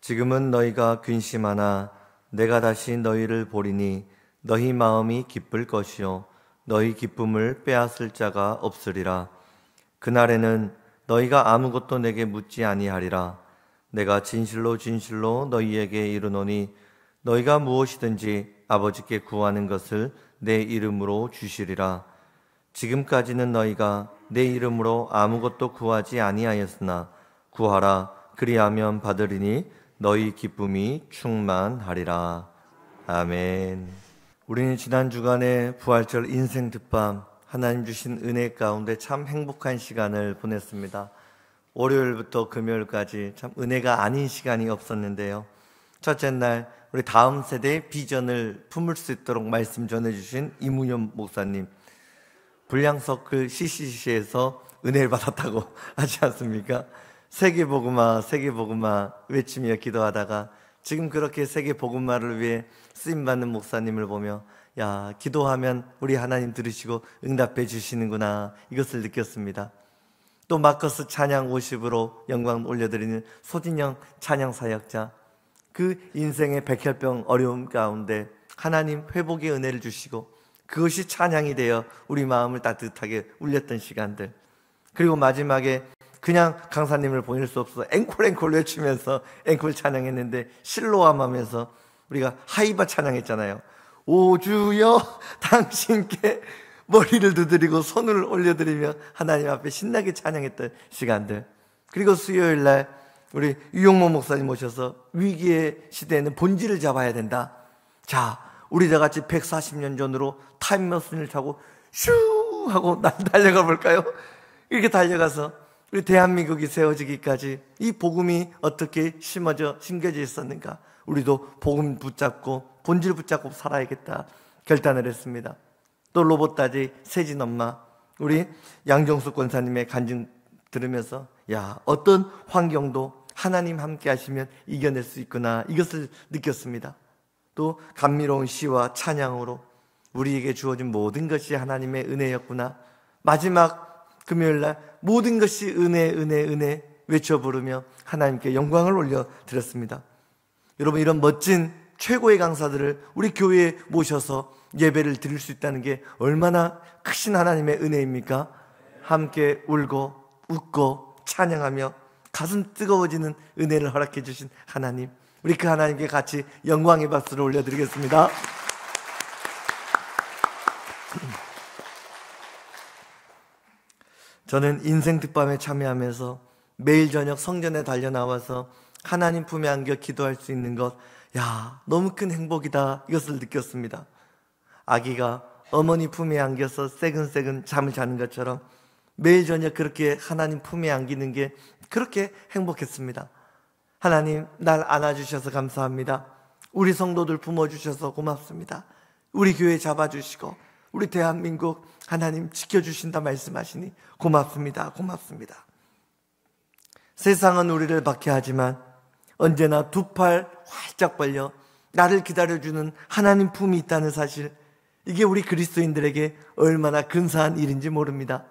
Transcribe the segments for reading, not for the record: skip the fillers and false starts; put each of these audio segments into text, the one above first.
지금은 너희가 근심하나 내가 다시 너희를 보리니 너희 마음이 기쁠 것이요 너희 기쁨을 빼앗을 자가 없으리라. 그날에는 너희가 아무것도 내게 묻지 아니하리라. 내가 진실로 진실로 너희에게 이르노니 너희가 무엇이든지 아버지께 구하는 것을 내 이름으로 주시리라. 지금까지는 너희가 내 이름으로 아무것도 구하지 아니하였으나 구하라. 그리하면 받으리니 너희 기쁨이 충만하리라. 아멘. 우리는 지난 주간에 부활절 인생 특밤 하나님 주신 은혜 가운데 참 행복한 시간을 보냈습니다. 월요일부터 금요일까지 참 은혜가 아닌 시간이 없었는데요. 첫째 날 우리 다음 세대의 비전을 품을 수 있도록 말씀 전해주신 이문현 목사님, 불량서클 CCC에서 은혜를 받았다고 하지 않습니까? 세계복음화 세계복음화 외치며 기도하다가 지금 그렇게 세계복음화를 위해 쓰임받는 목사님을 보며 야, 기도하면 우리 하나님 들으시고 응답해 주시는구나, 이것을 느꼈습니다. 또 마커스 찬양 50으로 영광 올려드리는 소진영 찬양 사역자, 그 인생의 백혈병 어려움 가운데 하나님 회복의 은혜를 주시고 그것이 찬양이 되어 우리 마음을 따뜻하게 울렸던 시간들, 그리고 마지막에 그냥 강사님을 보낼 수 없어서 앵콜 외치면서 앵콜 찬양했는데 실로암하면서 우리가 하이바 찬양했잖아요. 오 주여 당신께 머리를 두드리고 손을 올려드리며 하나님 앞에 신나게 찬양했던 시간들, 그리고 수요일 날 우리 유용모 목사님 모셔서 위기의 시대에는 본질을 잡아야 된다. 자, 우리 다 같이 140년 전으로 타임머신을 타고 슈 하고 달려가 볼까요? 이렇게 달려가서 우리 대한민국이 세워지기까지 이 복음이 어떻게 심겨져 있었는가, 우리도 복음 붙잡고 본질 붙잡고 살아야겠다 결단을 했습니다. 또 로봇다지 세진 엄마, 우리 양정숙 권사님의 간증 들으면서 야, 어떤 환경도 하나님 함께 하시면 이겨낼 수 있구나, 이것을 느꼈습니다. 또 감미로운 시와 찬양으로 우리에게 주어진 모든 것이 하나님의 은혜였구나, 마지막 금요일날 모든 것이 은혜 은혜 은혜 외쳐 부르며 하나님께 영광을 올려드렸습니다. 여러분, 이런 멋진 최고의 강사들을 우리 교회에 모셔서 예배를 드릴 수 있다는 게 얼마나 크신 하나님의 은혜입니까? 함께 울고 웃고 찬양하며 가슴 뜨거워지는 은혜를 허락해 주신 하나님, 우리 그 하나님께 같이 영광의 박수를 올려드리겠습니다. 저는 인생 특밤에 참여하면서 매일 저녁 성전에 달려나와서 하나님 품에 안겨 기도할 수 있는 것, 야, 너무 큰 행복이다, 이것을 느꼈습니다. 아기가 어머니 품에 안겨서 새근새근 잠을 자는 것처럼 매일 저녁 그렇게 하나님 품에 안기는 게 그렇게 행복했습니다. 하나님, 날 안아주셔서 감사합니다. 우리 성도들 품어주셔서 고맙습니다. 우리 교회 잡아주시고 우리 대한민국 하나님 지켜주신다 말씀하시니 고맙습니다. 고맙습니다. 세상은 우리를 박해하지만 언제나 두 팔 활짝 벌려 나를 기다려주는 하나님 품이 있다는 사실, 이게 우리 그리스도인들에게 얼마나 근사한 일인지 모릅니다.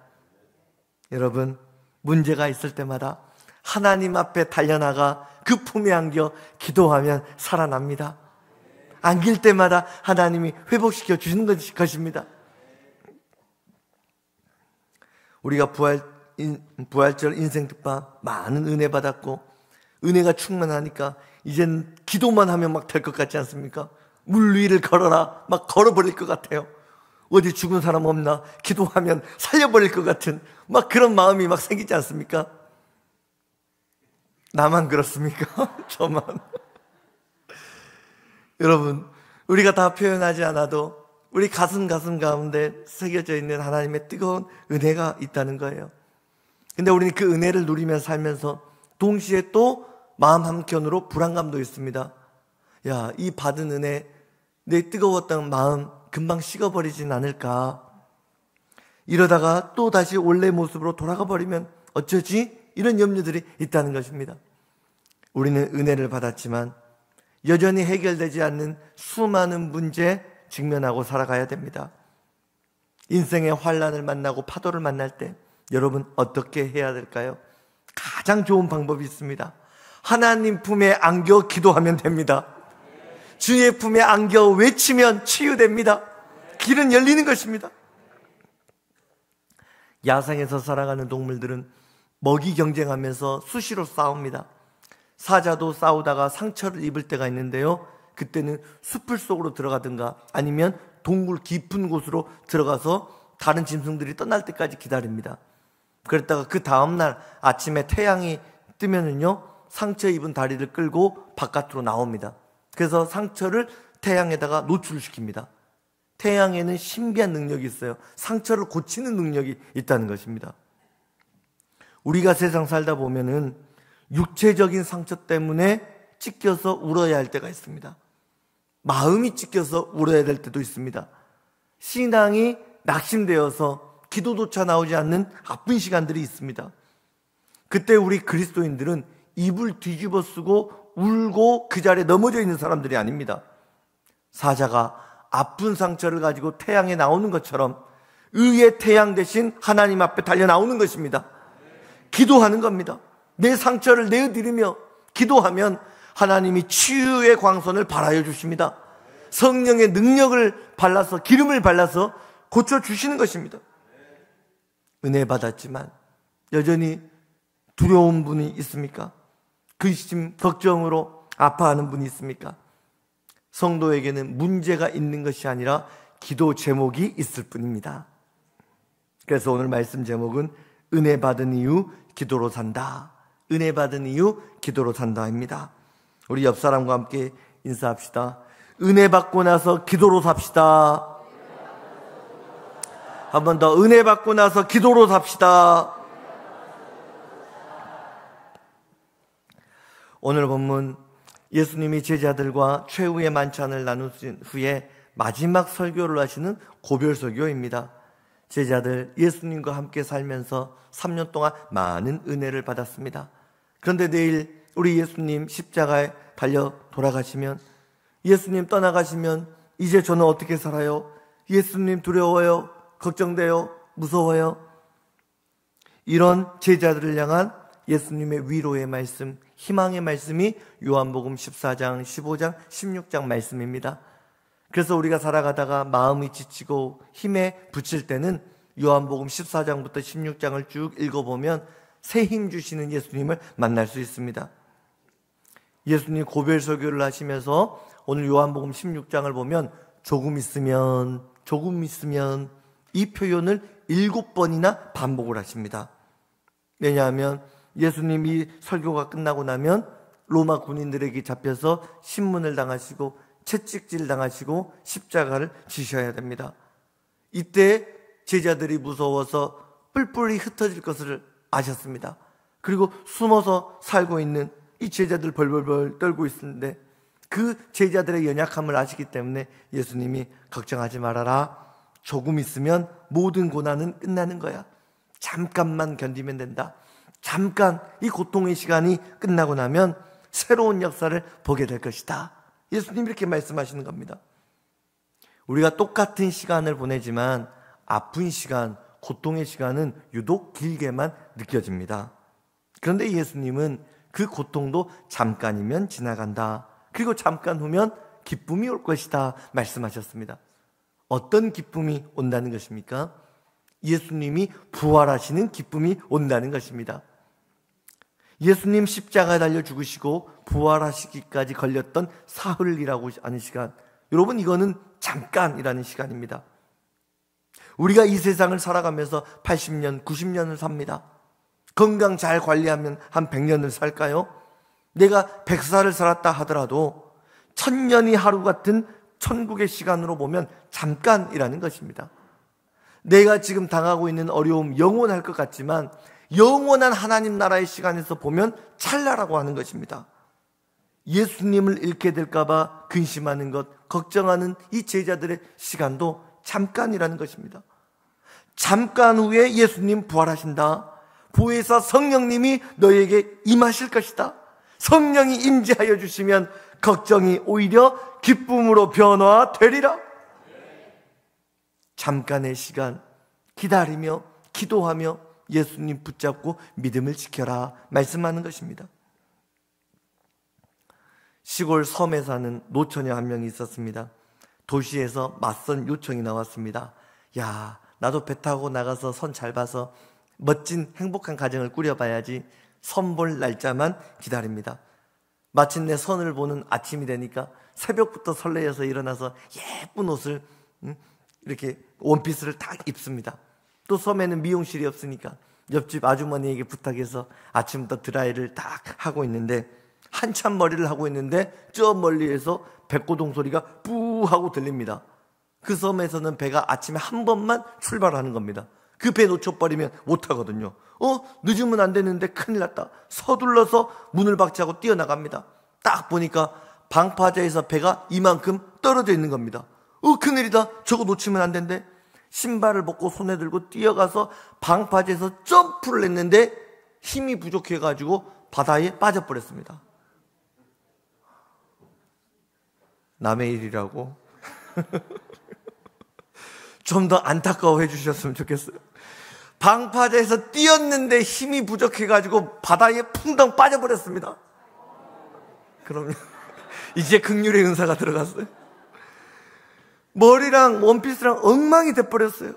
여러분, 문제가 있을 때마다 하나님 앞에 달려나가 그 품에 안겨 기도하면 살아납니다. 안길 때마다 하나님이 회복시켜 주시는 것입니다. 우리가 부활절 인생특밤 많은 은혜 받았고 은혜가 충만하니까 이젠 기도만 하면 막 될 것 같지 않습니까? 물 위를 걸어라, 막 걸어버릴 것 같아요. 어디 죽은 사람 없나 기도하면 살려버릴 것 같은 막 그런 마음이 막 생기지 않습니까? 나만 그렇습니까? 저만. 여러분, 우리가 다 표현하지 않아도 우리 가슴 가운데 새겨져 있는 하나님의 뜨거운 은혜가 있다는 거예요. 근데 우리는 그 은혜를 누리며 살면서 동시에 또 마음 한켠으로 불안감도 있습니다. 야, 이 받은 은혜, 내 뜨거웠던 마음 금방 식어버리진 않을까? 이러다가 또 다시 원래 모습으로 돌아가 버리면 어쩌지? 이런 염려들이 있다는 것입니다. 우리는 은혜를 받았지만 여전히 해결되지 않는 수많은 문제에 직면하고 살아가야 됩니다. 인생의 환난을 만나고 파도를 만날 때 여러분 어떻게 해야 될까요? 가장 좋은 방법이 있습니다. 하나님 품에 안겨 기도하면 됩니다. 주의 품에 안겨 외치면 치유됩니다. 길은 열리는 것입니다. 야생에서 살아가는 동물들은 먹이 경쟁하면서 수시로 싸웁니다. 사자도 싸우다가 상처를 입을 때가 있는데요, 그때는 숲을 속으로 들어가든가 아니면 동굴 깊은 곳으로 들어가서 다른 짐승들이 떠날 때까지 기다립니다. 그랬다가 그 다음날 아침에 태양이 뜨면은요, 상처 입은 다리를 끌고 바깥으로 나옵니다. 그래서 상처를 태양에다가 노출시킵니다. 태양에는 신비한 능력이 있어요. 상처를 고치는 능력이 있다는 것입니다. 우리가 세상 살다 보면은 육체적인 상처 때문에 찢겨서 울어야 할 때가 있습니다. 마음이 찢겨서 울어야 될 때도 있습니다. 신앙이 낙심되어서 기도조차 나오지 않는 아픈 시간들이 있습니다. 그때 우리 그리스도인들은 입을 뒤집어 쓰고 울고 그 자리에 넘어져 있는 사람들이 아닙니다. 사자가 아픈 상처를 가지고 태양에 나오는 것처럼 의의 태양 대신 하나님 앞에 달려 나오는 것입니다. 기도하는 겁니다. 내 상처를 내어드리며 기도하면 하나님이 치유의 광선을 발하여 주십니다. 성령의 능력을 발라서, 기름을 발라서 고쳐주시는 것입니다. 은혜 받았지만 여전히 두려운 분이 있습니까? 근심, 걱정으로 아파하는 분이 있습니까? 성도에게는 문제가 있는 것이 아니라 기도 제목이 있을 뿐입니다. 그래서 오늘 말씀 제목은 은혜 받은 이유 기도로 산다. 은혜 받은 이유 기도로 산다입니다. 우리 옆 사람과 함께 인사합시다. 은혜 받고 나서 기도로 삽시다. 한 번 더, 은혜 받고 나서 기도로 삽시다. 오늘 본문, 예수님이 제자들과 최후의 만찬을 나누신 후에 마지막 설교를 하시는 고별 설교입니다. 제자들 예수님과 함께 살면서 3년 동안 많은 은혜를 받았습니다. 그런데 내일 우리 예수님 십자가에 달려 돌아가시면, 예수님 떠나가시면 이제 저는 어떻게 살아요? 예수님 두려워요? 걱정돼요? 무서워요? 이런 제자들을 향한 예수님의 위로의 말씀, 희망의 말씀이 요한복음 14장, 15장, 16장 말씀입니다. 그래서 우리가 살아가다가 마음이 지치고 힘에 부칠 때는 요한복음 14장부터 16장을 쭉 읽어보면 새 힘 주시는 예수님을 만날 수 있습니다. 예수님 고별 설교를 하시면서 오늘 요한복음 16장을 보면 조금 있으면 이 표현을 7번이나 반복을 하십니다. 왜냐하면 예수님이 설교가 끝나고 나면 로마 군인들에게 잡혀서 신문을 당하시고 채찍질 당하시고 십자가를 지셔야 됩니다. 이때 제자들이 무서워서 뿔뿔이 흩어질 것을 아셨습니다. 그리고 숨어서 살고 있는 이 제자들 벌벌벌 떨고 있는데 그 제자들의 연약함을 아시기 때문에 예수님이 걱정하지 말아라. 조금 있으면 모든 고난은 끝나는 거야. 잠깐만 견디면 된다. 잠깐 이 고통의 시간이 끝나고 나면 새로운 역사를 보게 될 것이다. 예수님이 이렇게 말씀하시는 겁니다. 우리가 똑같은 시간을 보내지만 아픈 시간, 고통의 시간은 유독 길게만 느껴집니다. 그런데 예수님은 그 고통도 잠깐이면 지나간다. 그리고 잠깐 후면 기쁨이 올 것이다 말씀하셨습니다. 어떤 기쁨이 온다는 것입니까? 예수님이 부활하시는 기쁨이 온다는 것입니다. 예수님 십자가에 달려 죽으시고 부활하시기까지 걸렸던 사흘이라고 하는 시간, 여러분 이거는 잠깐이라는 시간입니다. 우리가 이 세상을 살아가면서 80년, 90년을 삽니다. 건강 잘 관리하면 한 100년을 살까요? 내가 100살을 살았다 하더라도 1000년이 하루 같은 천국의 시간으로 보면 잠깐이라는 것입니다. 내가 지금 당하고 있는 어려움 영원할 것 같지만 영원한 하나님 나라의 시간에서 보면 찰나라고 하는 것입니다. 예수님을 잃게 될까 봐 근심하는 것, 걱정하는 이 제자들의 시간도 잠깐이라는 것입니다. 잠깐 후에 예수님 부활하신다. 보혜사 성령님이 너에게 임하실 것이다. 성령이 임재하여 주시면 걱정이 오히려 기쁨으로 변화되리라. 잠깐의 시간 기다리며 기도하며 예수님 붙잡고 믿음을 지켜라 말씀하는 것입니다. 시골 섬에 사는 노처녀 한 명이 있었습니다. 도시에서 맞선 요청이 나왔습니다. 야, 나도 배 타고 나가서 선 잘 봐서 멋진 행복한 가정을 꾸려봐야지. 선 볼 날짜만 기다립니다. 마침내 선을 보는 아침이 되니까 새벽부터 설레어서 일어나서 예쁜 옷을 이렇게 원피스를 딱 입습니다. 또 섬에는 미용실이 없으니까 옆집 아주머니에게 부탁해서 아침부터 드라이를 딱 하고 있는데, 한참 머리를 하고 있는데 저 멀리에서 백고동 소리가 뿌 하고 들립니다. 그 섬에서는 배가 아침에 한 번만 출발하는 겁니다. 그 배 놓쳐버리면 못하거든요. 늦으면 안 되는데 큰일 났다. 서둘러서 문을 박차고 뛰어나갑니다. 딱 보니까 방파제에서 배가 이만큼 떨어져 있는 겁니다. 큰일이다. 저거 놓치면 안 된대. 신발을 벗고 손에 들고 뛰어가서 방파제에서 점프를 했는데 힘이 부족해가지고 바다에 빠져버렸습니다. 남의 일이라고 좀 더 안타까워해 주셨으면 좋겠어요. 방파제에서 뛰었는데 힘이 부족해가지고 바다에 풍덩 빠져버렸습니다. 그러면 이제 긍휼의 은사가 들어갔어요. 머리랑 원피스랑 엉망이 돼버렸어요.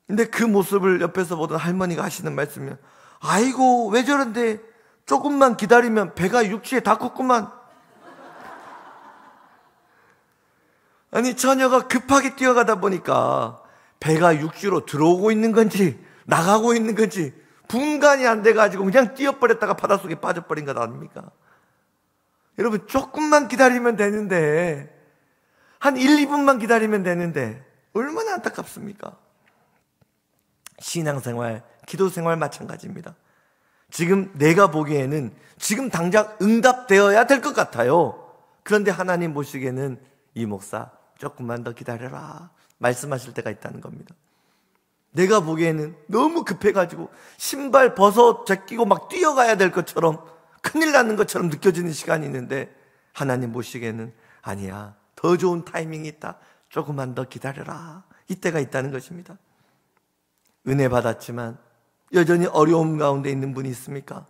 근데 그 모습을 옆에서 보던 할머니가 하시는 말씀이면, 아이고 왜 저런데, 조금만 기다리면 배가 육지에 닿겠구만. 아니, 처녀가 급하게 뛰어가다 보니까 배가 육지로 들어오고 있는 건지 나가고 있는 건지 분간이 안 돼가지고 그냥 뛰어버렸다가 바닷속에 빠져버린 것 아닙니까? 여러분, 조금만 기다리면 되는데, 한 1, 2분만 기다리면 되는데 얼마나 안타깝습니까? 신앙생활, 기도생활 마찬가지입니다. 지금 내가 보기에는 지금 당장 응답되어야 될 것 같아요. 그런데 하나님 보시기에는 이 목사 조금만 더 기다려라 말씀하실 때가 있다는 겁니다. 내가 보기에는 너무 급해가지고 신발 벗어 제끼고 막 뛰어가야 될 것처럼, 큰일 나는 것처럼 느껴지는 시간이 있는데, 하나님 보시기에는 아니야, 더 좋은 타이밍이 있다, 조금만 더 기다려라, 이때가 있다는 것입니다. 은혜 받았지만 여전히 어려움 가운데 있는 분이 있습니까?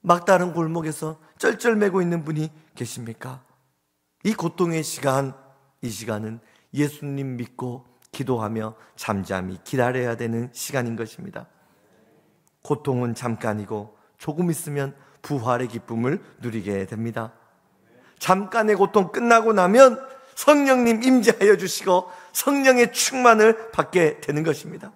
막다른 골목에서 쩔쩔매고 있는 분이 계십니까? 이 고통의 시간, 이 시간은 예수님 믿고 기도하며 잠잠히 기다려야 되는 시간인 것입니다. 고통은 잠깐이고 조금 있으면 부활의 기쁨을 누리게 됩니다. 잠깐의 고통 끝나고 나면 성령님 임재하여 주시고 성령의 충만을 받게 되는 것입니다.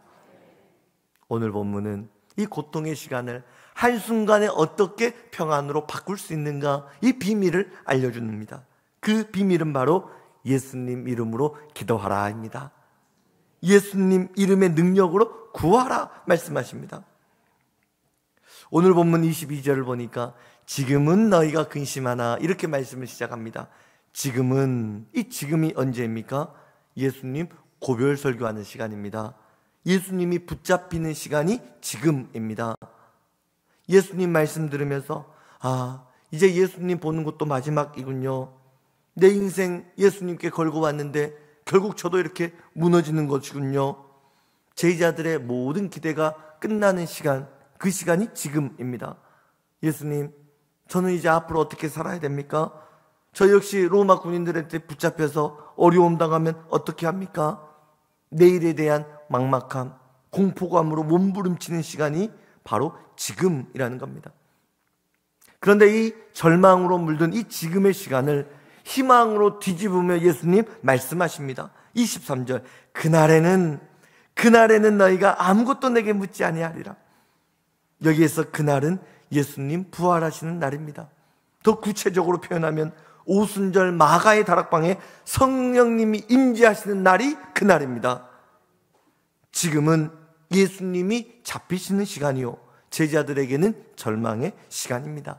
오늘 본문은 이 고통의 시간을 한순간에 어떻게 평안으로 바꿀 수 있는가, 이 비밀을 알려줍니다. 그 비밀은 바로 예수님 이름으로 기도하라입니다. 예수님 이름의 능력으로 구하라 말씀하십니다. 오늘 본문 22절을 보니까 지금은 너희가 근심하나, 이렇게 말씀을 시작합니다. 지금은, 이 지금이 언제입니까? 예수님 고별 설교하는 시간입니다. 예수님이 붙잡히는 시간이 지금입니다. 예수님 말씀 들으면서, 이제 예수님 보는 것도 마지막이군요. 내 인생 예수님께 걸고 왔는데 결국 저도 이렇게 무너지는 것이군요. 제자들의 모든 기대가 끝나는 시간, 그 시간이 지금입니다. 예수님, 저는 이제 앞으로 어떻게 살아야 됩니까? 저 역시 로마 군인들한테 붙잡혀서 어려움 당하면 어떻게 합니까? 내일에 대한 막막함, 공포감으로 몸부림치는 시간이 바로 지금이라는 겁니다. 그런데 이 절망으로 물든 이 지금의 시간을 희망으로 뒤집으며 예수님 말씀하십니다. 23절, 그날에는 너희가 아무것도 내게 묻지 아니하리라. 여기에서 그날은 예수님 부활하시는 날입니다. 더 구체적으로 표현하면 오순절 마가의 다락방에 성령님이 임재하시는 날이 그날입니다. 지금은 예수님이 잡히시는 시간이요, 제자들에게는 절망의 시간입니다.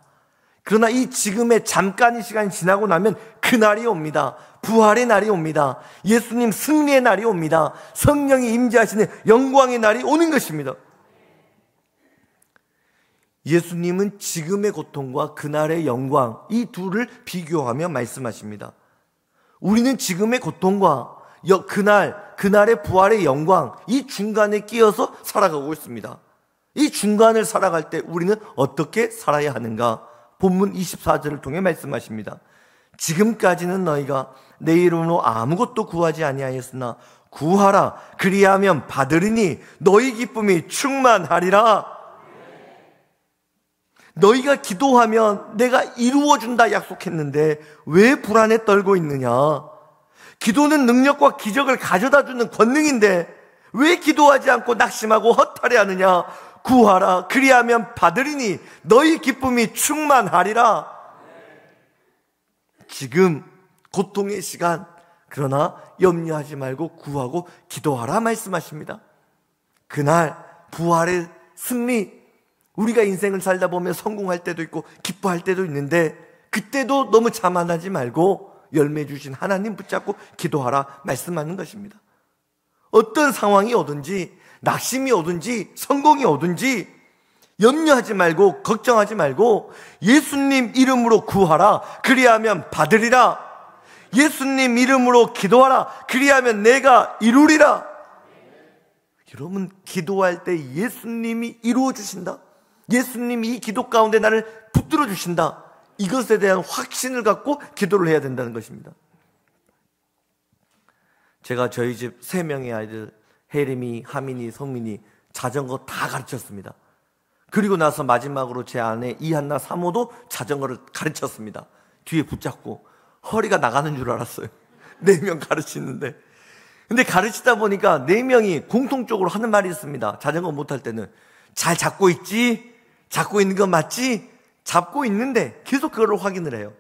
그러나 이 지금의 잠깐의 시간이 지나고 나면 그날이 옵니다. 부활의 날이 옵니다. 예수님 승리의 날이 옵니다. 성령이 임재하시는 영광의 날이 오는 것입니다. 예수님은 지금의 고통과 그날의 영광, 이 둘을 비교하며 말씀하십니다. 우리는 지금의 고통과 그날의 부활의 영광, 이 중간에 끼어서 살아가고 있습니다. 이 중간을 살아갈 때 우리는 어떻게 살아야 하는가? 본문 24절을 통해 말씀하십니다. 지금까지는 너희가 내 이름으로 아무것도 구하지 아니하였으나 구하라 그리하면 받으리니 너희 기쁨이 충만하리라. 너희가 기도하면 내가 이루어준다 약속했는데 왜 불안에 떨고 있느냐? 기도는 능력과 기적을 가져다주는 권능인데 왜 기도하지 않고 낙심하고 허탈해하느냐? 구하라 그리하면 받으리니 너희 기쁨이 충만하리라. 지금 고통의 시간, 그러나 염려하지 말고 구하고 기도하라 말씀하십니다. 그날 부활의 승리, 우리가 인생을 살다 보면 성공할 때도 있고 기뻐할 때도 있는데 그때도 너무 자만하지 말고 열매 주신 하나님 붙잡고 기도하라 말씀하는 것입니다. 어떤 상황이 오든지 낙심이 오든지 성공이 오든지 염려하지 말고 걱정하지 말고 예수님 이름으로 구하라 그리하면 받으리라. 예수님 이름으로 기도하라 그리하면 내가 이루리라. 여러분, 기도할 때 예수님이 이루어 주신다. 예수님이 이 기도 가운데 나를 붙들어 주신다. 이것에 대한 확신을 갖고 기도를 해야 된다는 것입니다. 제가 저희 집 3명의 아이들 혜림이, 하민이, 성민이 자전거 다 가르쳤습니다. 그리고 나서 마지막으로 제 아내 이한나, 사모도 자전거를 가르쳤습니다. 뒤에 붙잡고 허리가 나가는 줄 알았어요. 4명 가르치는데. 근데 가르치다 보니까 4명이 공통적으로 하는 말이 있습니다. 자전거 못할 때는 잘 잡고 있지? 잡고 있는 거 맞지? 잡고 있는데 계속 그걸 확인을 해요.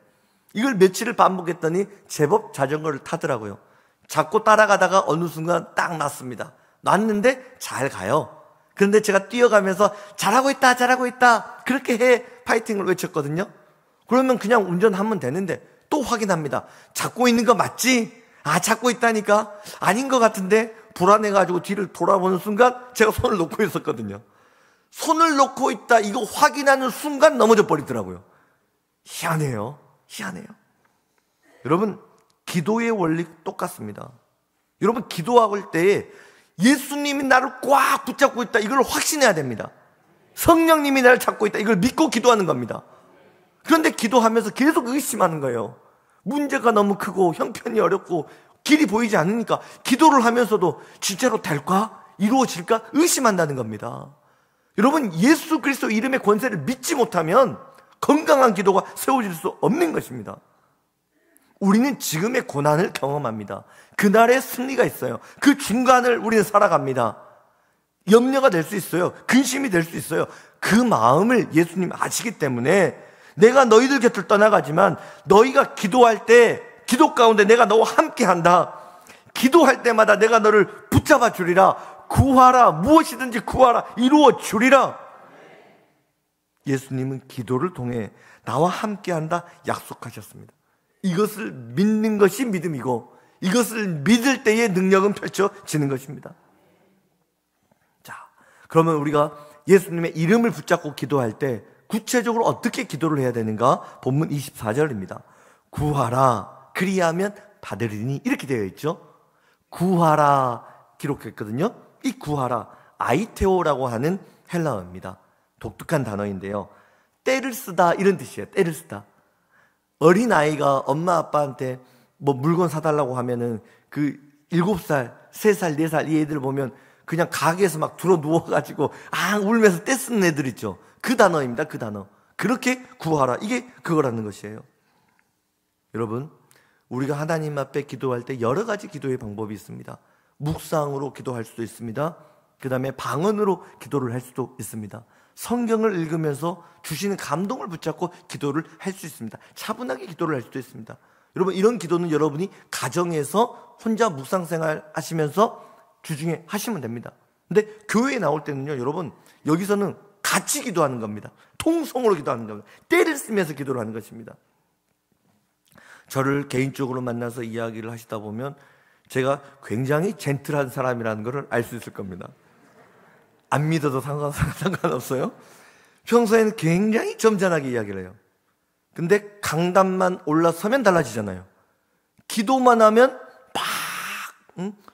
이걸 며칠을 반복했더니 제법 자전거를 타더라고요. 잡고 따라가다가 어느 순간 딱 놨습니다. 놨는데 잘 가요. 그런데 제가 뛰어가면서 잘하고 있다 잘하고 있다 그렇게 해 파이팅을 외쳤거든요. 그러면 그냥 운전하면 되는데 또 확인합니다. 잡고 있는 거 맞지? 아, 잡고 있다니까? 아닌 것 같은데? 불안해가지고 뒤를 돌아보는 순간 제가 손을 놓고 있었거든요. 손을 놓고 있다 이거 확인하는 순간 넘어져 버리더라고요. 희한해요. 희한해요. 여러분, 기도의 원리 똑같습니다. 여러분, 기도할 때 예수님이 나를 꽉 붙잡고 있다 이걸 확신해야 됩니다. 성령님이 나를 잡고 있다 이걸 믿고 기도하는 겁니다. 그런데 기도하면서 계속 의심하는 거예요. 문제가 너무 크고 형편이 어렵고 길이 보이지 않으니까 기도를 하면서도 진짜로 될까? 이루어질까? 의심한다는 겁니다. 여러분, 예수 그리스도 이름의 권세를 믿지 못하면 건강한 기도가 세워질 수 없는 것입니다. 우리는 지금의 고난을 경험합니다. 그날의 승리가 있어요. 그 중간을 우리는 살아갑니다. 염려가 될 수 있어요. 근심이 될 수 있어요. 그 마음을 예수님 아시기 때문에 내가 너희들 곁을 떠나가지만 너희가 기도할 때 기도 가운데 내가 너와 함께한다. 기도할 때마다 내가 너를 붙잡아 주리라. 구하라. 무엇이든지 구하라. 이루어 주리라. 예수님은 기도를 통해 나와 함께한다 약속하셨습니다. 이것을 믿는 것이 믿음이고 이것을 믿을 때의 능력은 펼쳐지는 것입니다. 자, 그러면 우리가 예수님의 이름을 붙잡고 기도할 때 구체적으로 어떻게 기도를 해야 되는가? 본문 24절입니다. 구하라 그리하면 받으리니 이렇게 되어 있죠. 구하라 기록했거든요. 이 구하라 아이테오라고 하는 헬라어입니다. 독특한 단어인데요. 떼를 쓰다 이런 뜻이에요. 떼를 쓰다. 어린아이가 엄마 아빠한테 뭐 물건 사달라고 하면은 그 7살, 3살, 4살 이 애들 보면 그냥 가게에서 막 들어 누워가지고 울면서 떼쓰는 애들 있죠. 그 단어입니다. 그 단어. 그렇게 구하라. 이게 그거라는 것이에요. 여러분, 우리가 하나님 앞에 기도할 때 여러 가지 기도의 방법이 있습니다. 묵상으로 기도할 수도 있습니다. 그 다음에 방언으로 기도를 할 수도 있습니다. 성경을 읽으면서 주시는 감동을 붙잡고 기도를 할 수 있습니다. 차분하게 기도를 할 수도 있습니다. 여러분, 이런 기도는 여러분이 가정에서 혼자 묵상생활 하시면서 주중에 하시면 됩니다. 근데 교회에 나올 때는요, 여러분, 여기서는 같이 기도하는 겁니다. 통성으로 기도하는 겁니다. 때를 쓰면서 기도를 하는 것입니다. 저를 개인적으로 만나서 이야기를 하시다 보면 제가 굉장히 젠틀한 사람이라는 것을 알 수 있을 겁니다. 안 믿어도 상관없어요. 평소에는 굉장히 점잖하게 이야기를 해요. 근데 강단만 올라서면 달라지잖아요. 기도만 하면 팍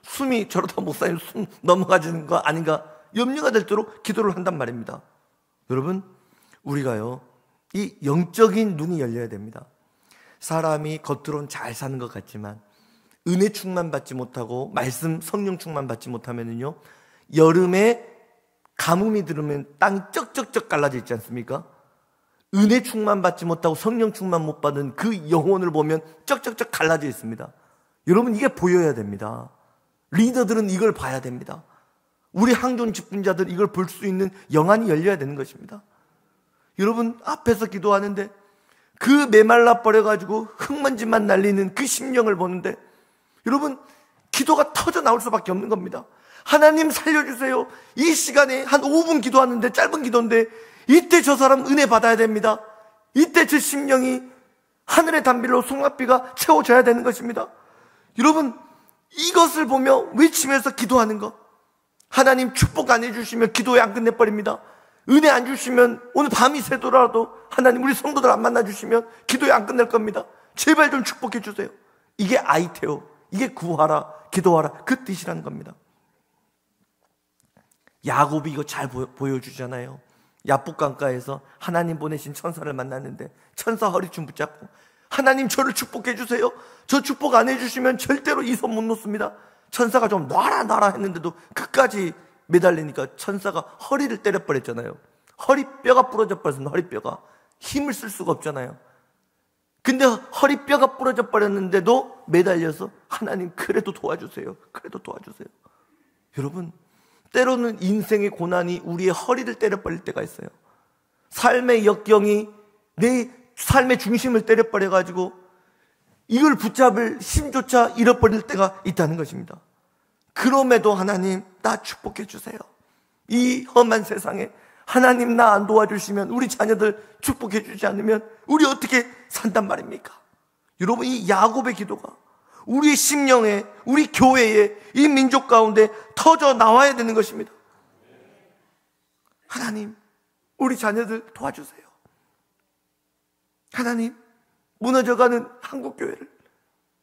숨이 저러다 목사님 숨 넘어가지는 거 아닌가 염려가 될 대로 기도를 한단 말입니다. 여러분, 우리가요 이 영적인 눈이 열려야 됩니다. 사람이 겉으로는 잘 사는 것 같지만 은혜 충만 받지 못하고 말씀 성령 충만 받지 못하면은요, 여름에 가뭄이 들으면 땅이 쩍쩍쩍 갈라져 있지 않습니까? 은혜 충만 받지 못하고 성령 충만 못 받은 그 영혼을 보면 쩍쩍쩍 갈라져 있습니다. 여러분, 이게 보여야 됩니다. 리더들은 이걸 봐야 됩니다. 우리 항존 직분자들 이걸 볼 수 있는 영안이 열려야 되는 것입니다. 여러분, 앞에서 기도하는데 그 메말라 버려가지고 흙먼지만 날리는 그 심령을 보는데 여러분, 기도가 터져 나올 수밖에 없는 겁니다. 하나님 살려주세요. 이 시간에 한 5분 기도하는데, 짧은 기도인데 이때 저 사람 은혜 받아야 됩니다. 이때 저 심령이 하늘의 단비로 송아비가 채워져야 되는 것입니다. 여러분, 이것을 보며 외치면서 기도하는 것, 하나님 축복 안 해주시면 기도에 안 끝내버립니다. 은혜 안 주시면 오늘 밤이 새도록라도 하나님 우리 성도들 안 만나주시면 기도에 안 끝낼 겁니다. 제발 좀 축복해 주세요. 이게 아이테오, 이게 구하라, 기도하라, 그 뜻이라는 겁니다. 야곱이 이거 잘 보여주잖아요. 야복강가에서 하나님 보내신 천사를 만났는데 천사 허리춤 붙잡고 하나님 저를 축복해 주세요. 저 축복 안 해주시면 절대로 이 손 못 놓습니다. 천사가 좀 놔라 했는데도 끝까지 매달리니까 천사가 허리를 때려버렸잖아요. 허리뼈가 부러져 버렸습니다. 허리뼈가 힘을 쓸 수가 없잖아요. 근데 허리뼈가 부러져 버렸는데도 매달려서 하나님 그래도 도와주세요. 그래도 도와주세요. 여러분, 때로는 인생의 고난이 우리의 허리를 때려버릴 때가 있어요. 삶의 역경이 내 삶의 중심을 때려버려가지고 이걸 붙잡을 힘조차 잃어버릴 때가 있다는 것입니다. 그럼에도 하나님 나 축복해 주세요. 이 험한 세상에 하나님 나 안 도와주시면, 우리 자녀들 축복해 주지 않으면 우리 어떻게 산단 말입니까? 여러분, 이 야곱의 기도가 우리 심령에, 우리 교회에, 이 민족 가운데 터져 나와야 되는 것입니다. 하나님, 우리 자녀들 도와주세요. 하나님, 무너져가는 한국교회를,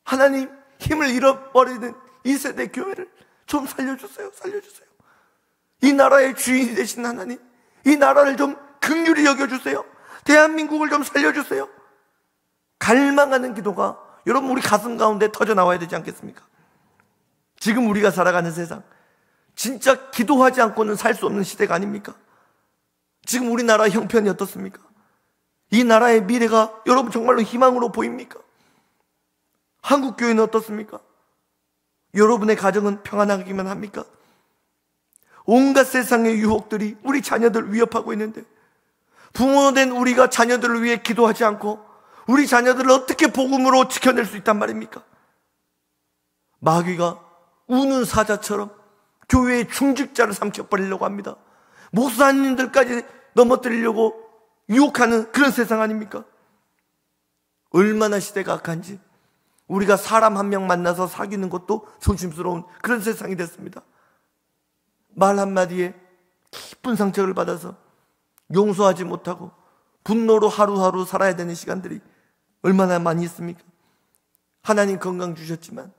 하나님, 힘을 잃어버리는 이 세대 교회를 좀 살려주세요. 살려주세요. 이 나라의 주인이 되신 하나님, 이 나라를 좀 긍휼히 여겨주세요. 대한민국을 좀 살려주세요. 갈망하는 기도가 여러분 우리 가슴 가운데 터져 나와야 되지 않겠습니까? 지금 우리가 살아가는 세상, 진짜 기도하지 않고는 살 수 없는 시대가 아닙니까? 지금 우리나라 형편이 어떻습니까? 이 나라의 미래가 여러분 정말로 희망으로 보입니까? 한국교회는 어떻습니까? 여러분의 가정은 평안하기만 합니까? 온갖 세상의 유혹들이 우리 자녀들 위협하고 있는데 부모된 우리가 자녀들을 위해 기도하지 않고 우리 자녀들을 어떻게 복음으로 지켜낼 수 있단 말입니까? 마귀가 우는 사자처럼 교회의 중직자를 삼켜버리려고 합니다. 목사님들까지 넘어뜨리려고 유혹하는 그런 세상 아닙니까? 얼마나 시대가 악한지 우리가 사람 한 명 만나서 사귀는 것도 조심스러운 그런 세상이 됐습니다. 말 한마디에 깊은 상처를 받아서 용서하지 못하고 분노로 하루하루 살아야 되는 시간들이 얼마나 많이 있습니까? 하나님 건강 주셨지만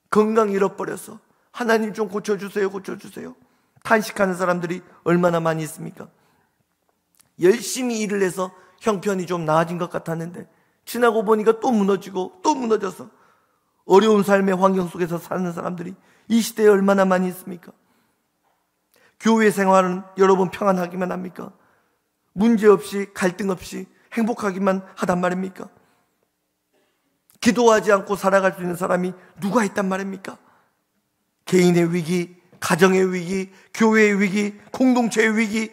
건강 잃어버려서 하나님 좀 고쳐주세요, 고쳐주세요 탄식하는 사람들이 얼마나 많이 있습니까? 열심히 일을 해서 형편이 좀 나아진 것 같았는데 지나고 보니까 또 무너지고 또 무너져서 어려운 삶의 환경 속에서 사는 사람들이 이 시대에 얼마나 많이 있습니까? 교회 생활은 여러분 평안하기만 합니까? 문제없이 갈등 없이 행복하기만 하단 말입니까? 기도하지 않고 살아갈 수 있는 사람이 누가 있단 말입니까? 개인의 위기, 가정의 위기, 교회의 위기, 공동체의 위기,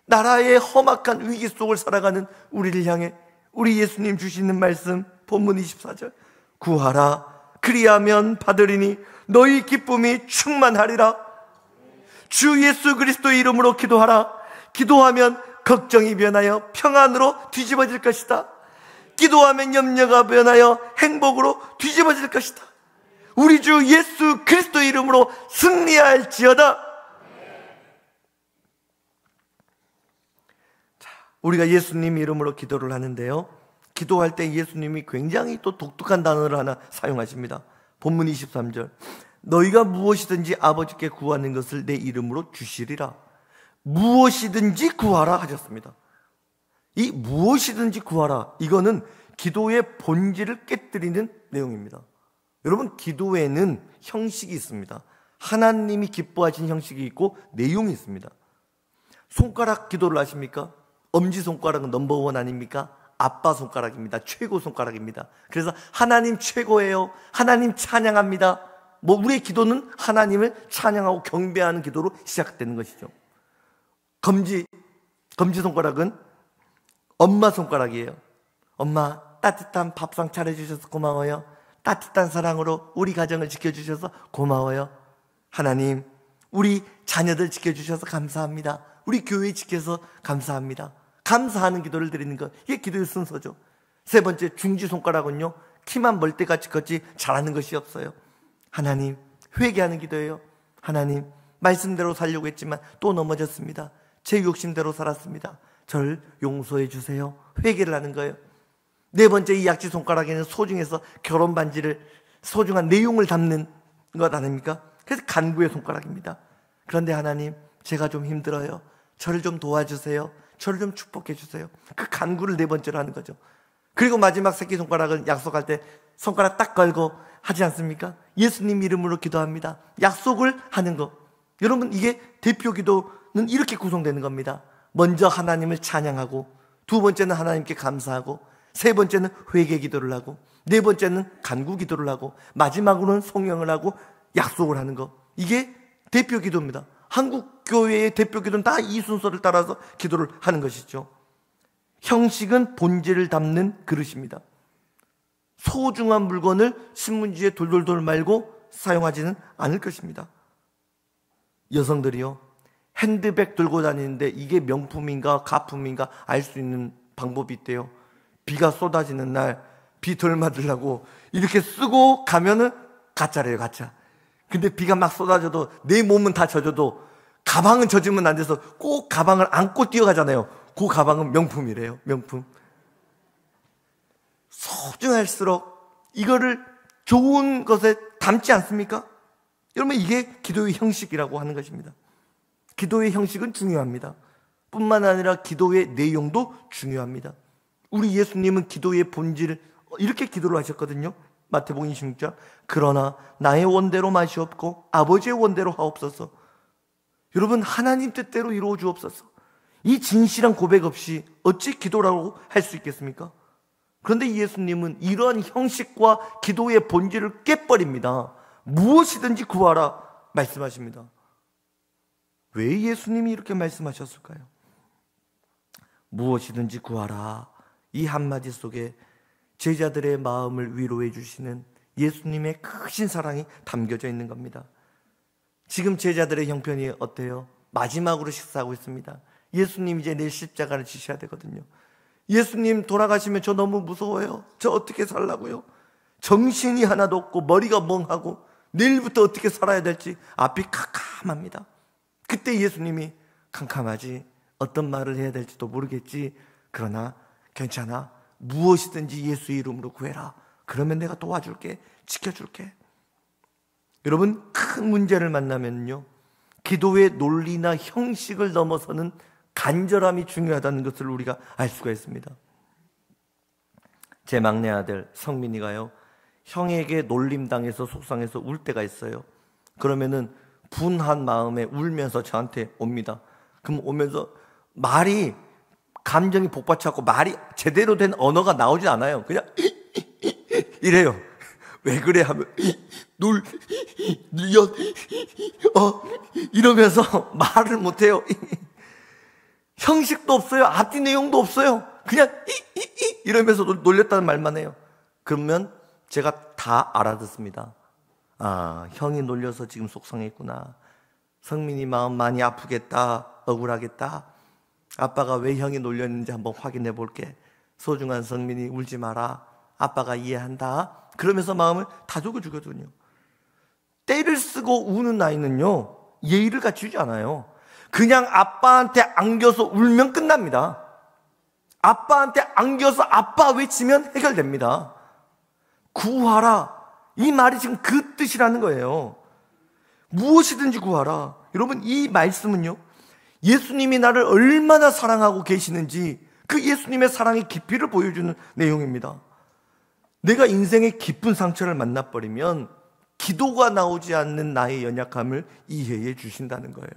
나라의 험악한 위기 속을 살아가는 우리를 향해 우리 예수님 주시는 말씀 본문 24절 구하라 그리하면 받으리니 너희 기쁨이 충만하리라. 주 예수 그리스도의 이름으로 기도하라. 기도하면 걱정이 변하여 평안으로 뒤집어질 것이다. 기도하면 염려가 변하여 행복으로 뒤집어질 것이다. 우리 주 예수 그리스도의 이름으로 승리할지어다. 자, 우리가 예수님 이름으로 기도를 하는데요, 기도할 때 예수님이 굉장히 또 독특한 단어를 하나 사용하십니다. 본문 23절 너희가 무엇이든지 아버지께 구하는 것을 내 이름으로 주시리라. 무엇이든지 구하라 하셨습니다. 이 무엇이든지 구하라, 이거는 기도의 본질을 깨뜨리는 내용입니다. 여러분, 기도에는 형식이 있습니다. 하나님이 기뻐하시는 형식이 있고 내용이 있습니다. 손가락 기도를 아십니까? 엄지손가락은 넘버원 아닙니까? 아빠 손가락입니다. 최고 손가락입니다. 그래서 하나님 최고예요, 하나님 찬양합니다. 우리의 기도는 하나님을 찬양하고 경배하는 기도로 시작되는 것이죠. 검지손가락은 엄마 손가락이에요. 엄마, 따뜻한 밥상 차려주셔서 고마워요. 따뜻한 사랑으로 우리 가정을 지켜주셔서 고마워요. 하나님, 우리 자녀들 지켜주셔서 감사합니다. 우리 교회 지켜서 감사합니다. 감사하는 기도를 드리는 것, 이게 기도의 순서죠. 세 번째, 중지손가락은요, 키만 멀때같이 걷지 잘하는 것이 없어요. 하나님, 회개하는 기도예요. 하나님, 말씀대로 살려고 했지만 또 넘어졌습니다. 제 욕심대로 살았습니다. 저를 용서해 주세요. 회개를 하는 거예요. 네 번째, 이 약지손가락에는 소중해서 결혼 반지를, 소중한 내용을 담는 것 아닙니까? 그래서 간구의 손가락입니다. 그런데 하나님, 제가 좀 힘들어요. 저를 좀 도와주세요. 저를 좀 축복해 주세요. 그 간구를 네 번째로 하는 거죠. 그리고 마지막 새끼손가락은 약속할 때 손가락 딱 걸고 하지 않습니까? 예수님 이름으로 기도합니다. 약속을 하는 것. 여러분, 이게 대표 기도는 이렇게 구성되는 겁니다. 먼저 하나님을 찬양하고, 두 번째는 하나님께 감사하고, 세 번째는 회개 기도를 하고, 네 번째는 간구 기도를 하고, 마지막으로는 송영을 하고 약속을 하는 것. 이게 대표 기도입니다. 한국 교회의 대표 기도는 다 이 순서를 따라서 기도를 하는 것이죠. 형식은 본질을 담는 그릇입니다. 소중한 물건을 신문지에 돌돌돌 말고 사용하지는 않을 것입니다. 여성들이요, 핸드백 들고 다니는데 이게 명품인가 가품인가 알 수 있는 방법이 있대요. 비가 쏟아지는 날 비 덜 맞으려고 이렇게 쓰고 가면은 가짜래요, 가짜. 근데 비가 막 쏟아져도 내 몸은 다 젖어도 가방은 젖으면 안 돼서 꼭 가방을 안고 뛰어가잖아요. 그 가방은 명품이래요, 명품. 소중할수록 이거를 좋은 것에 담지 않습니까? 여러분, 이게 기도의 형식이라고 하는 것입니다. 기도의 형식은 중요합니다. 뿐만 아니라 기도의 내용도 중요합니다. 우리 예수님은 기도의 본질을 이렇게 기도를 하셨거든요. 마태복음 26장, 그러나 나의 원대로 마시옵고 아버지의 원대로 하옵소서. 여러분, 하나님 뜻대로 이루어 주옵소서. 이 진실한 고백 없이 어찌 기도라고 할 수 있겠습니까? 그런데 예수님은 이러한 형식과 기도의 본질을 깨버립니다. 무엇이든지 구하라 말씀하십니다. 왜 예수님이 이렇게 말씀하셨을까요? 무엇이든지 구하라, 이 한마디 속에 제자들의 마음을 위로해 주시는 예수님의 크신 사랑이 담겨져 있는 겁니다. 지금 제자들의 형편이 어때요? 마지막으로 식사하고 있습니다. 예수님 이제 내일 십자가를 지셔야 되거든요. 예수님 돌아가시면 저 너무 무서워요. 저 어떻게 살라고요? 정신이 하나도 없고 머리가 멍하고 내일부터 어떻게 살아야 될지 앞이 캄캄합니다. 그때 예수님이 캄캄하지, 어떤 말을 해야 될지도 모르겠지, 그러나 괜찮아, 무엇이든지 예수 이름으로 구해라. 그러면 내가 도와줄게, 지켜줄게. 여러분, 큰 문제를 만나면요, 기도의 논리나 형식을 넘어서는 간절함이 중요하다는 것을 우리가 알 수가 있습니다. 제 막내 아들 성민이가요, 형에게 놀림당해서 속상해서 울 때가 있어요. 그러면은 분한 마음에 울면서 저한테 옵니다. 그럼 오면서 말이, 감정이 복받쳐갖고 말이 제대로 된 언어가 나오지 않아요. 그냥 이래요. 왜 그래 하면 이러면서 말을 못해요. 형식도 없어요. 앞뒤 내용도 없어요. 그냥 이러면서 놀렸다는 말만 해요. 그러면 제가 다 알아듣습니다. 아, 형이 놀려서 지금 속상했구나. 성민이 마음 많이 아프겠다, 억울하겠다. 아빠가 왜 형이 놀렸는지 한번 확인해 볼게. 소중한 성민이 울지 마라. 아빠가 이해한다. 그러면서 마음을 다독여 주거든요. 때를 쓰고 우는 아이는요, 예의를 갖추지 않아요. 그냥 아빠한테 안겨서 울면 끝납니다. 아빠한테 안겨서 아빠 외치면 해결됩니다. 구하라, 이 말이 지금 그 뜻이라는 거예요. 무엇이든지 구하라. 여러분, 이 말씀은요, 예수님이 나를 얼마나 사랑하고 계시는지 그 예수님의 사랑의 깊이를 보여주는 내용입니다. 내가 인생의 깊은 상처를 만나버리면 기도가 나오지 않는 나의 연약함을 이해해 주신다는 거예요.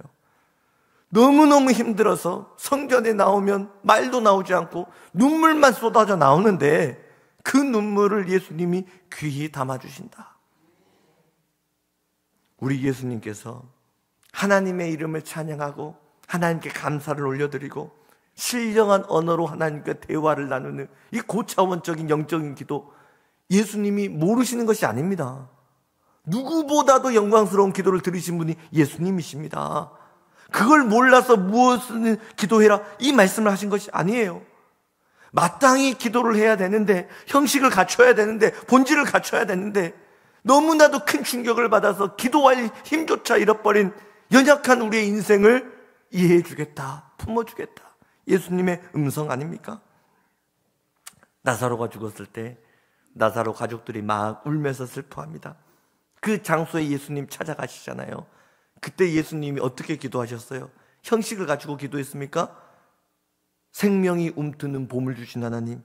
너무너무 힘들어서 성전에 나오면 말도 나오지 않고 눈물만 쏟아져 나오는데 그 눈물을 예수님이 귀히 담아주신다. 우리 예수님께서 하나님의 이름을 찬양하고 하나님께 감사를 올려드리고 신령한 언어로 하나님과 대화를 나누는 이 고차원적인 영적인 기도, 예수님이 모르시는 것이 아닙니다. 누구보다도 영광스러운 기도를 들으신 분이 예수님이십니다. 그걸 몰라서 무엇을 기도해라 이 말씀을 하신 것이 아니에요. 마땅히 기도를 해야 되는데, 형식을 갖춰야 되는데, 본질을 갖춰야 되는데 너무나도 큰 충격을 받아서 기도할 힘조차 잃어버린 연약한 우리의 인생을 이해해 주겠다, 품어주겠다, 예수님의 음성 아닙니까? 나사로가 죽었을 때 나사로 가족들이 막 울면서 슬퍼합니다. 그 장소에 예수님 찾아가시잖아요. 그때 예수님이 어떻게 기도하셨어요? 형식을 가지고 기도했습니까? 생명이 움트는 봄을 주신 하나님,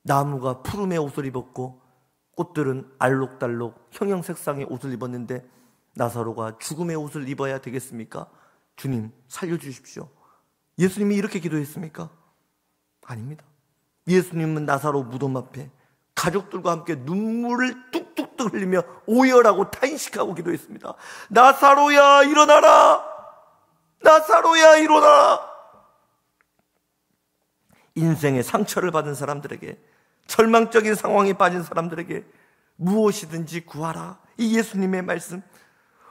나무가 푸름의 옷을 입었고 꽃들은 알록달록 형형색상의 옷을 입었는데 나사로가 죽음의 옷을 입어야 되겠습니까? 주님 살려주십시오. 예수님이 이렇게 기도했습니까? 아닙니다. 예수님은 나사로 무덤 앞에 가족들과 함께 눈물을 뚝뚝뚝 흘리며 오열하고 탄식하고 기도했습니다. 나사로야 일어나라! 나사로야 일어나라! 인생의 상처를 받은 사람들에게, 절망적인 상황에 빠진 사람들에게 무엇이든지 구하라, 이 예수님의 말씀,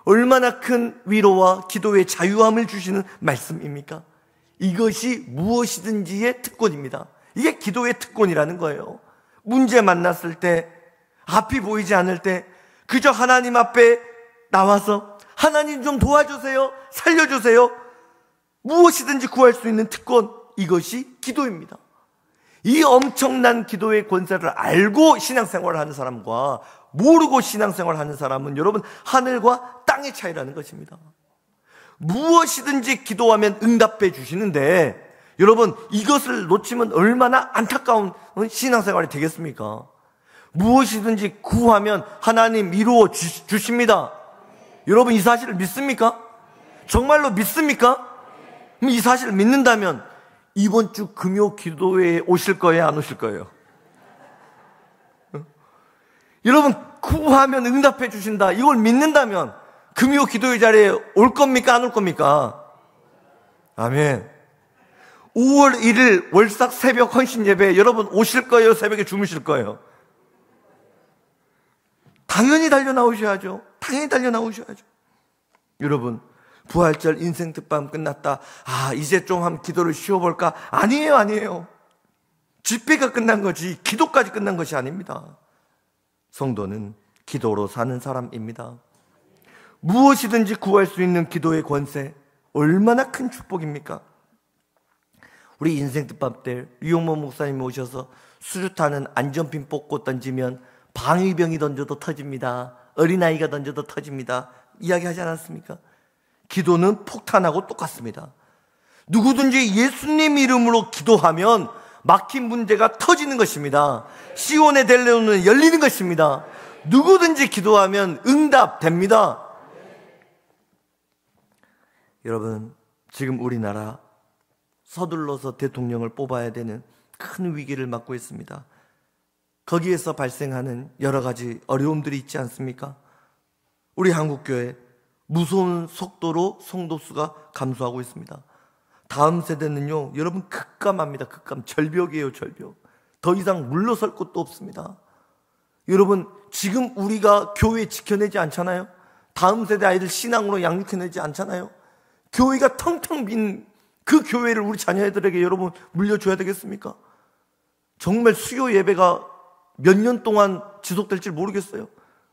얼마나 큰 위로와 기도의 자유함을 주시는 말씀입니까? 이것이 무엇이든지의 특권입니다. 이게 기도의 특권이라는 거예요. 문제 만났을 때, 앞이 보이지 않을 때 그저 하나님 앞에 나와서 하나님 좀 도와주세요, 살려주세요, 무엇이든지 구할 수 있는 특권, 이것이 기도입니다. 이 엄청난 기도의 권세를 알고 신앙생활을 하는 사람과 모르고 신앙생활을 하는 사람은 여러분 하늘과 땅의 차이라는 것입니다. 무엇이든지 기도하면 응답해 주시는데 여러분 이것을 놓치면 얼마나 안타까운 신앙생활이 되겠습니까? 무엇이든지 구하면 하나님 이루어 주십니다. 여러분 이 사실을 믿습니까? 정말로 믿습니까? 그럼 이 사실을 믿는다면 이번 주 금요 기도회에 오실 거예요, 안 오실 거예요? 여러분 구하면 응답해 주신다, 이걸 믿는다면 금요 기도회 자리에 올 겁니까, 안 올 겁니까? 아멘. 5월 1일 월삭 새벽 헌신 예배 여러분 오실 거예요, 새벽에 주무실 거예요? 당연히 달려 나오셔야죠. 당연히 달려 나오셔야죠. 여러분 부활절 인생 특밤 끝났다, 이제 좀 한번 기도를 쉬어볼까? 아니에요, 아니에요. 집회가 끝난 거지 기도까지 끝난 것이 아닙니다. 성도는 기도로 사는 사람입니다. 무엇이든지 구할 수 있는 기도의 권세, 얼마나 큰 축복입니까? 우리 인생 특밤 때 류용모 목사님이 오셔서 수류탄은 안전핀 뽑고 던지면 방위병이 던져도 터집니다, 어린아이가 던져도 터집니다, 이야기하지 않았습니까? 기도는 폭탄하고 똑같습니다. 누구든지 예수님 이름으로 기도하면 막힌 문제가 터지는 것입니다. 시온의 델레온은 열리는 것입니다. 누구든지 기도하면 응답됩니다. 여러분 지금 우리나라 서둘러서 대통령을 뽑아야 되는 큰 위기를 맞고 있습니다. 거기에서 발생하는 여러 가지 어려움들이 있지 않습니까? 우리 한국교회 무서운 속도로 성도수가 감소하고 있습니다. 다음 세대는요 여러분 급감합니다. 급감, 절벽이에요, 절벽. 더 이상 물러설 곳도 없습니다. 여러분 지금 우리가 교회 지켜내지 않잖아요. 다음 세대 아이들 신앙으로 양육해내지 않잖아요. 교회가 텅텅 빈 그 교회를 우리 자녀들에게 여러분 물려줘야 되겠습니까? 정말 수요 예배가 몇 년 동안 지속될지 모르겠어요.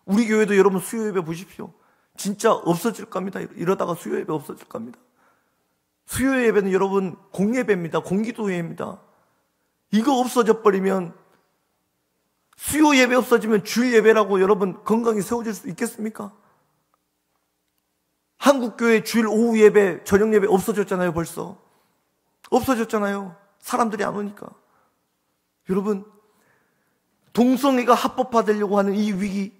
우리 교회도 여러분 수요 예배 보십시오. 진짜 없어질 겁니다. 이러다가 수요 예배 없어질 겁니다. 수요 예배는 여러분 공예배입니다. 공기도회입니다. 이거 없어져 버리면, 수요 예배 없어지면 주일 예배라고 여러분 건강히 세워질 수 있겠습니까? 한국교회 주일 오후 예배, 저녁 예배 없어졌잖아요. 벌써 없어졌잖아요. 사람들이 안 오니까. 여러분, 동성애가 합법화되려고 하는 이 위기,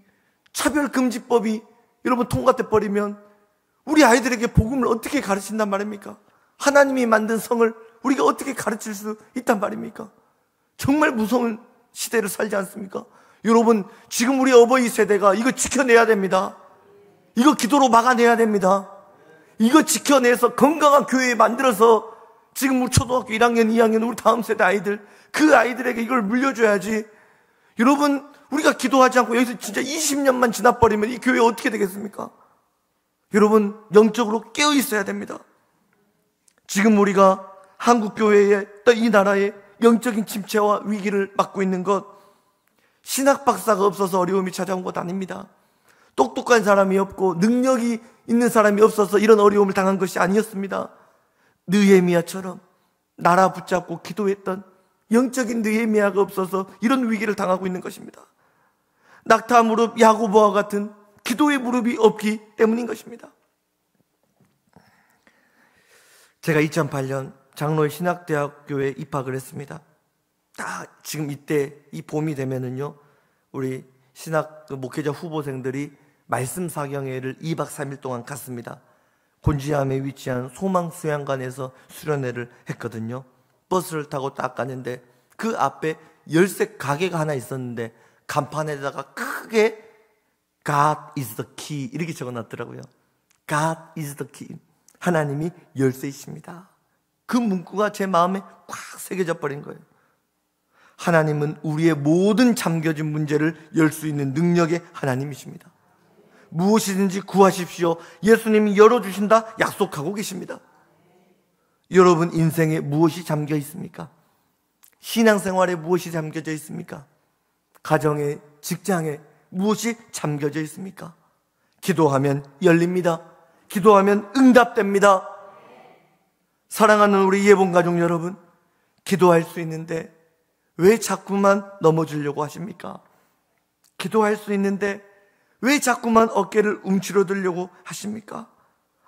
차별금지법이 여러분 통과돼 버리면 우리 아이들에게 복음을 어떻게 가르친단 말입니까? 하나님이 만든 성을 우리가 어떻게 가르칠 수 있단 말입니까? 정말 무서운 시대를 살지 않습니까? 여러분, 지금 우리 어버이 세대가 이거 지켜내야 됩니다. 이거 기도로 막아내야 됩니다. 이거 지켜내서 건강한 교회 만들어서 지금 우리 초등학교 1학년, 2학년 우리 다음 세대 아이들, 그 아이들에게 이걸 물려줘야지. 여러분, 우리가 기도하지 않고 여기서 진짜 20년만 지나버리면 이 교회 어떻게 되겠습니까? 여러분, 영적으로 깨어 있어야 됩니다. 지금 우리가 한국 교회의 또 이 나라의 영적인 침체와 위기를 맞고 있는 것, 신학 박사가 없어서 어려움이 찾아온 것 아닙니다. 똑똑한 사람이 없고 능력이 있는 사람이 없어서 이런 어려움을 당한 것이 아니었습니다. 느헤미야처럼 나라 붙잡고 기도했던 영적인 느헤미야가 없어서 이런 위기를 당하고 있는 것입니다. 낙타 무릎 야고보와 같은 기도의 무릎이 없기 때문인 것입니다. 제가 2008년 장로의 신학대학교에 입학을 했습니다. 딱 지금 이때 이 봄이 되면은요, 우리 신학 목회자 후보생들이 말씀 사경회를 2박 3일 동안 갔습니다. 곤지암에 위치한 소망수양관에서 수련회를 했거든요. 버스를 타고 딱 갔는데 그 앞에 열쇠 가게가 하나 있었는데 간판에다가 크게 God is the key 이렇게 적어놨더라고요. God is the key. 하나님이 열쇠이십니다. 그 문구가 제 마음에 꽉 새겨져 버린 거예요. 하나님은 우리의 모든 잠겨진 문제를 열 수 있는 능력의 하나님이십니다. 무엇이든지 구하십시오. 예수님이 열어주신다 약속하고 계십니다. 여러분 인생에 무엇이 잠겨 있습니까? 신앙생활에 무엇이 잠겨져 있습니까? 가정에, 직장에 무엇이 잠겨져 있습니까? 기도하면 열립니다. 기도하면 응답됩니다. 사랑하는 우리 예봉가족 여러분, 기도할 수 있는데 왜 자꾸만 넘어지려고 하십니까? 기도할 수 있는데 왜 자꾸만 어깨를 움츠러들려고 하십니까?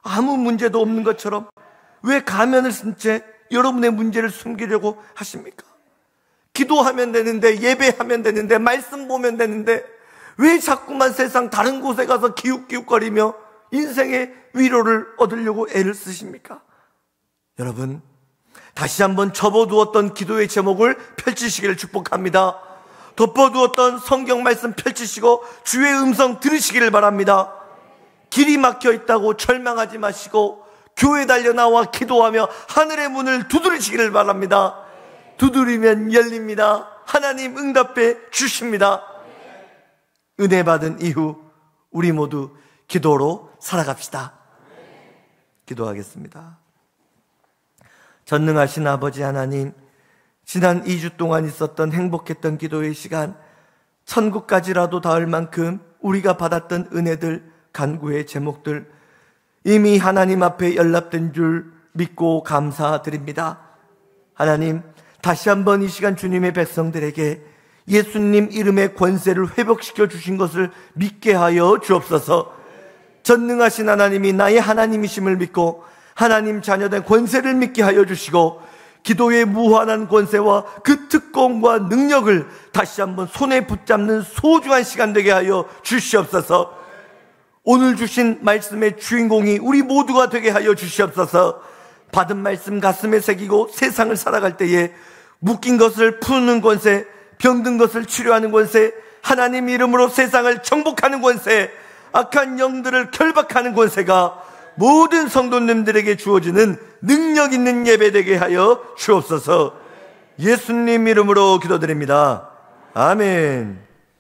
아무 문제도 없는 것처럼 왜 가면을 쓴 채 여러분의 문제를 숨기려고 하십니까? 기도하면 되는데, 예배하면 되는데, 말씀 보면 되는데 왜 자꾸만 세상 다른 곳에 가서 기웃기웃거리며 인생의 위로를 얻으려고 애를 쓰십니까? 여러분, 다시 한번 접어두었던 기도의 제목을 펼치시기를 축복합니다. 덮어두었던 성경 말씀 펼치시고 주의 음성 들으시기를 바랍니다. 길이 막혀 있다고 절망하지 마시고 교회 달려나와 기도하며 하늘의 문을 두드리시기를 바랍니다. 두드리면 열립니다. 하나님 응답해 주십니다. 은혜 받은 이후 우리 모두 기도로 살아갑시다. 기도하겠습니다. 전능하신 아버지 하나님, 지난 2주 동안 있었던 행복했던 기도의 시간, 천국까지라도 닿을 만큼 우리가 받았던 은혜들, 간구의 제목들 이미 하나님 앞에 연락된 줄 믿고 감사드립니다. 하나님, 다시 한번 이 시간 주님의 백성들에게 예수님 이름의 권세를 회복시켜 주신 것을 믿게 하여 주옵소서. 전능하신 하나님이 나의 하나님이심을 믿고 하나님 자녀된 권세를 믿게 하여 주시고 기도의 무한한 권세와 그 특권과 능력을 다시 한번 손에 붙잡는 소중한 시간 되게 하여 주시옵소서. 오늘 주신 말씀의 주인공이 우리 모두가 되게 하여 주시옵소서. 받은 말씀 가슴에 새기고 세상을 살아갈 때에 묶인 것을 푸는 권세, 병든 것을 치료하는 권세, 하나님 이름으로 세상을 정복하는 권세, 악한 영들을 결박하는 권세가 모든 성도님들에게 주어지는 능력 있는 예배되게 하여 주옵소서. 예수님 이름으로 기도드립니다. 아멘.